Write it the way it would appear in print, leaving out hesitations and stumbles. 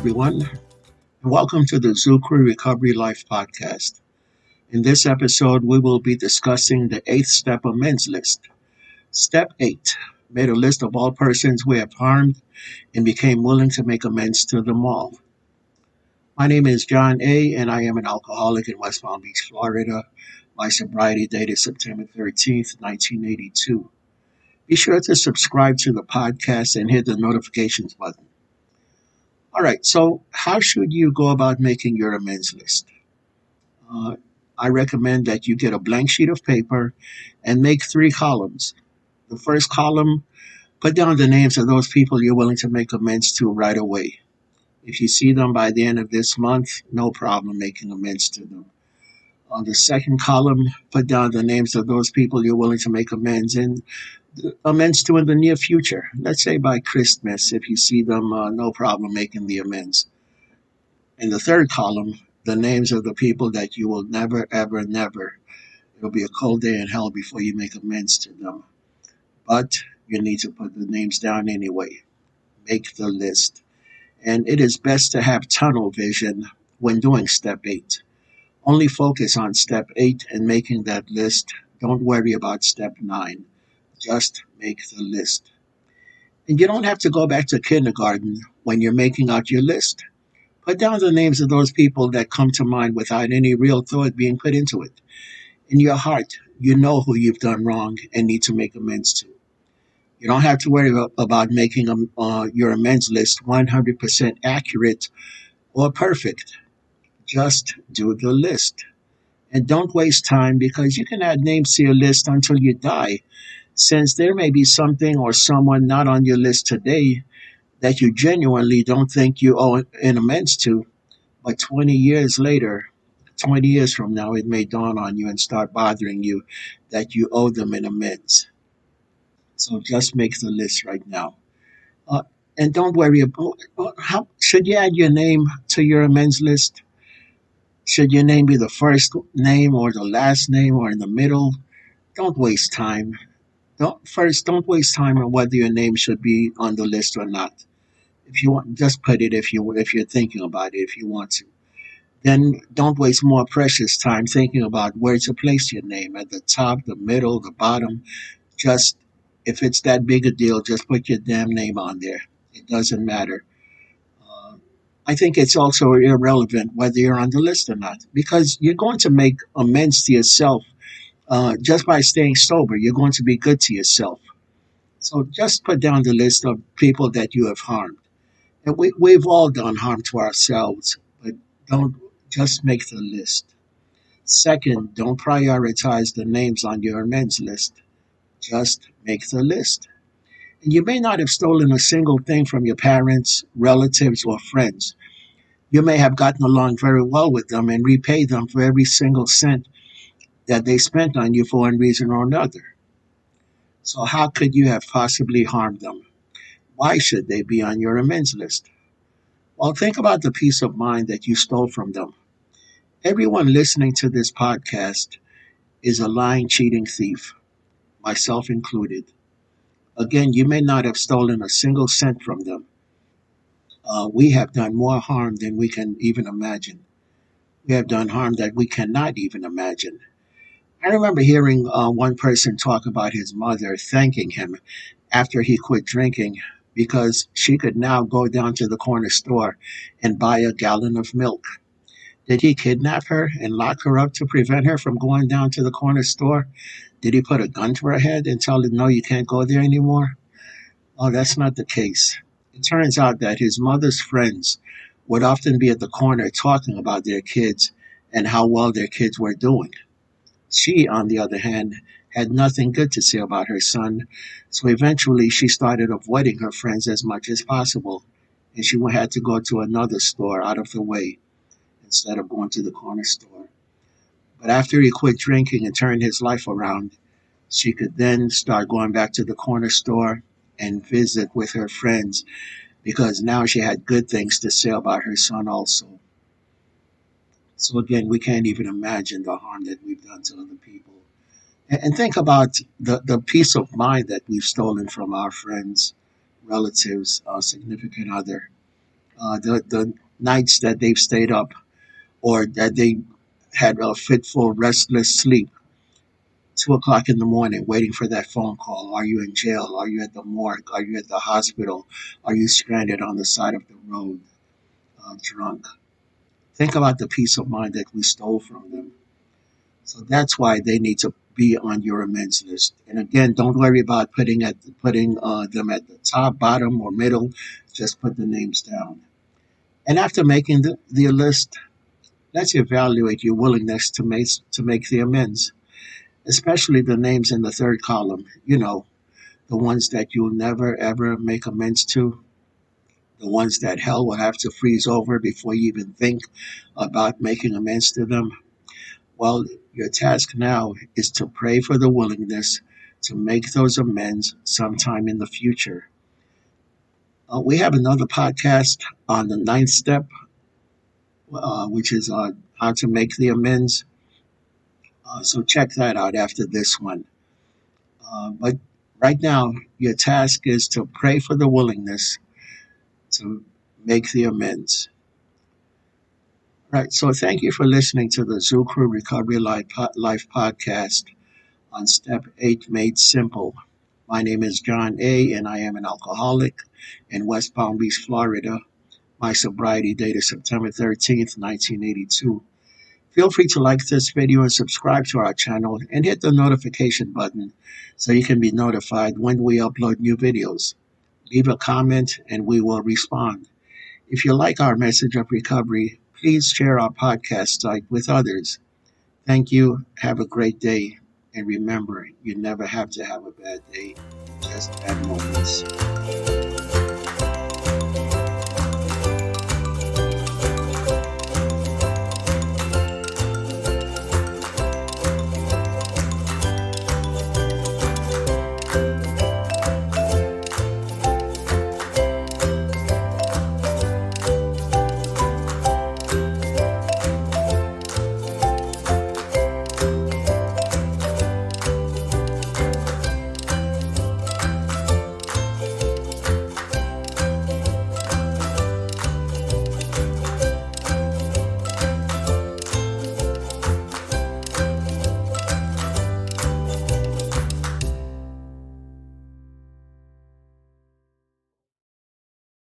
everyone, and welcome to the thru Recovery Life podcast. In this episode, we will be discussing the eighth step amends list. Step 8 made a list of all persons we have harmed and became willing to make amends to them all. My name is John A., and I am an alcoholic in West Palm Beach, Florida. My sobriety date is September 13th, 1982. Be sure to subscribe to the podcast and hit the notifications button. All right, so how should you go about making your amends list? Uh, I recommend that you get a blank sheet of paper and make three columns. The first column, put down the names of those people you're willing to make amends to right away. If you see them by the end of this month, no problem making amends to them. On the second column, put down the names of those people you're willing to make amends to in the near future. Let's say by Christmas, if you see them, no problem making the amends. In the third column, the names of the people that you will never, ever, never. It'll be a cold day in hell before you make amends to them. But you need to put the names down anyway. Make the list. And it is best to have tunnel vision when doing step 8. Only focus on step 8 and making that list. Don't worry about step 9. Just make the list. And you don't have to go back to kindergarten when you're making out your list. Put down the names of those people that come to mind without any real thought being put into it. In your heart, you know who you've done wrong and need to make amends to. You don't have to worry about making your amends list 100% accurate or perfect. Just do the list. And don't waste time because you can add names to your list until you die, since there may be something or someone not on your list today that you genuinely don't think you owe an amends to, but 20 years later, 20 years from now, it may dawn on you and start bothering you that you owe them an amends. So just make the list right now. Uh, and don't worry about how should you add your name to your amends list? Should your name be the first name or the last name or in the middle? Don't waste time. Don't waste time on whether your name should be on the list or not. If you want, just put it if you're thinking about it if you want to. Then don't waste more precious time thinking about where to place your name at the top, the middle, the bottom. Just if it's that big a deal, just put your damn name on there. It doesn't matter. Uh, I think it's also irrelevant whether you're on the list or not because you're going to make amends to yourself just by staying sober. You're going to be good to yourself. So just put down the list of people that you have harmed. And we've all done harm to ourselves, but don't just make the list. Second, don't prioritize the names on your amends list. Just make the list. And you may not have stolen a single thing from your parents, relatives, or friends. You may have gotten along very well with them and repaid them for every single cent that they spent on you for one reason or another. So, how could you have possibly harmed them? Why should they be on your amends list? Well, think about the peace of mind that you stole from them. Everyone listening to this podcast is a lying, cheating thief, myself included. Again, you may not have stolen a single cent from them. We have done more harm than we can even imagine. We have done harm that we cannot even imagine. I remember hearing one person talk about his mother thanking him after he quit drinking because she could now go down to the corner store and buy a gallon of milk. Did he kidnap her and lock her up to prevent her from going down to the corner store? Did he put a gun to her head and tell her, no, you can't go there anymore? Oh, that's not the case. It turns out that his mother's friends would often be at the corner talking about their kids and how well their kids were doing. She, on the other hand, had nothing good to say about her son, so eventually she started avoiding her friends as much as possible, and she had to go to another store out of the way instead of going to the corner store. But after he quit drinking and turned his life around, she could then start going back to the corner store and visit with her friends because now she had good things to say about her son also. So again, we can't even imagine the harm that we've done to other people. And think about the peace of mind that we've stolen from our friends, relatives, our significant other. the nights that they've stayed up or that they had a fitful, restless sleep. 2 o'clock in the morning, waiting for that phone call. Are you in jail? Are you at the morgue? Are you at the hospital? Are you stranded on the side of the road, drunk? Think about the peace of mind that we stole from them. So that's why they need to be on your amends list. And again, don't worry about putting them at the top, bottom, or middle. Just put the names down. And after making the list, let's evaluate your willingness to make the amends, especially the names in the third column. The ones that you'll never ever make amends to, the ones that hell will have to freeze over before you even think about making amends to them. Well, your task now is to pray for the willingness to make those amends sometime in the future. We have another podcast on the ninth step, which is how to make the amends. So check that out after this one. But right now, your task is to pray for the willingness to make the amends. Right. So thank you for listening to the Zoo Crew Recovery Life podcast on Step 8 Made Simple. My name is John A., and I am an alcoholic in West Palm Beach, Florida. My sobriety date is September 13th, 1982. Feel free to like this video and subscribe to our channel and hit the notification button so you can be notified when we upload new videos. Leave a comment and we will respond. If you like our message of recovery, please share our podcast site with others. Thank you. Have a great day. And remember, you never have to have a bad day, just bad moments.